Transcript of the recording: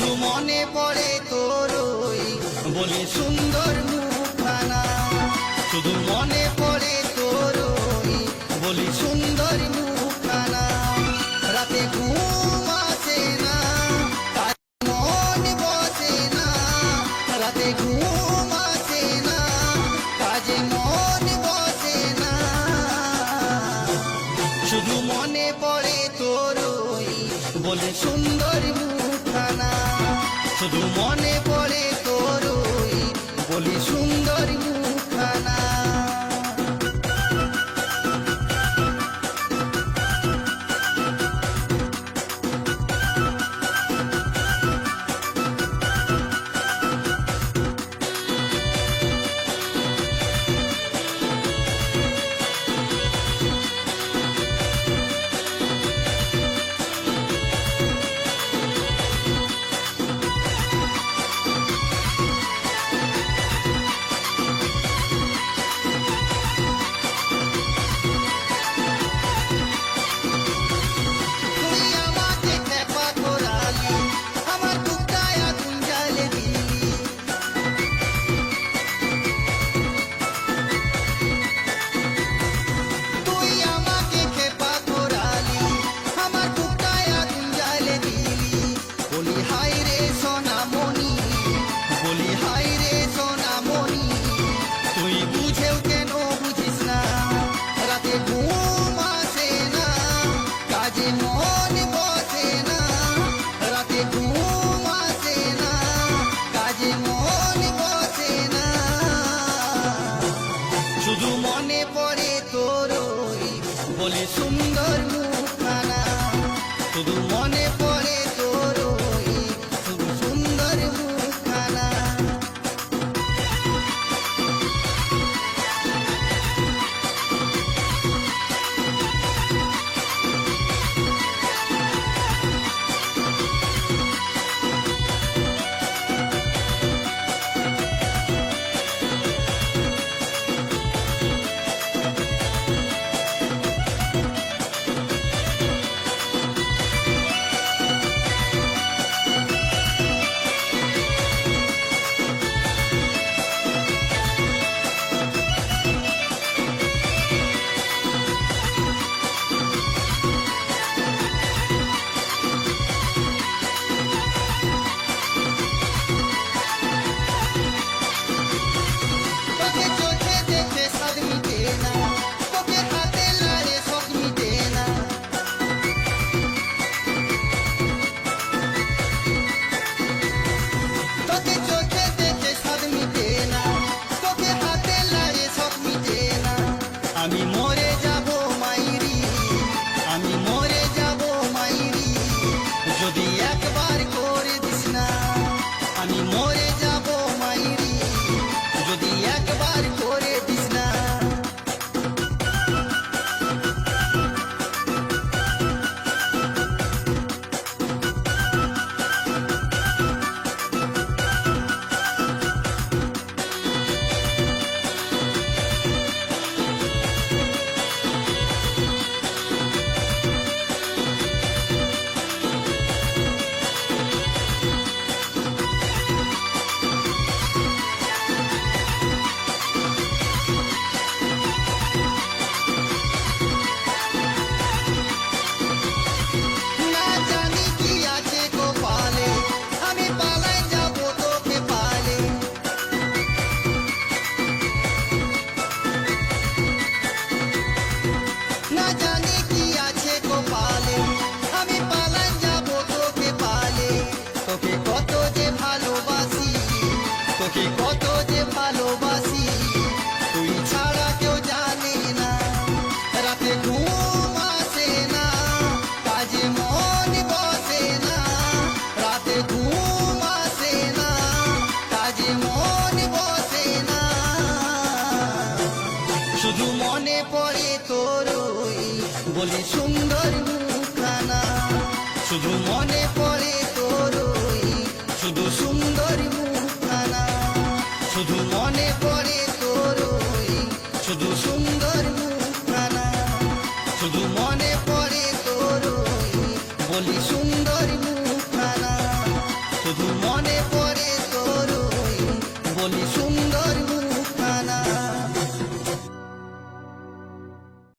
শুধু মনে পড়ে তোর ওই বলি সুন্দর মুখখানা, শুধু মনে পড়ে তোর ওই বলি সুন্দর মুখখানা। রাতে ঘুম আসে না, মন বসে না, রাতে ঘুম আসে না, কাজে মন বসে না। শুধু মনে পড়ে তোর ওই বলে সুন্দর মুখখানা, শুধু মনে পড়ে তোর ওই বলি সুন্দর মুখখানা। শুধু মনে পড়ে তোর ওই বলি সুন্দর মুখখানা, শুধু মনে পড়ে তোর ওই শুধু সুন্দর মুখখানা। আমি মরে যাব মাইরি, আমি মরে যাব মাইরি, যদি একবার করে দিস না। আমি মরে যাব মাইরি, যদি একবার করে দিস না। তোকে কত যে ভালোবাসি, তুই ছাড়া কেউ জানে না। রাতে ঘুম আসে না, কাজে মন বসে না, রাতে ঘুম আসে না, কাজে মন বসে না। শুধু মনে পড়ে তোর ওই বলি সুন্দর মুখখানা, শুধু মনে পড়ে তোর ওই শুধু সুন্দর মুখখানা, শুধু মনে পড়ে তোর ওই শুধু সুন্দর মুখখানা, শুধু মনে পড়ে তোর ওই বলি সুন্দর মুখখানা, শুধু শুধু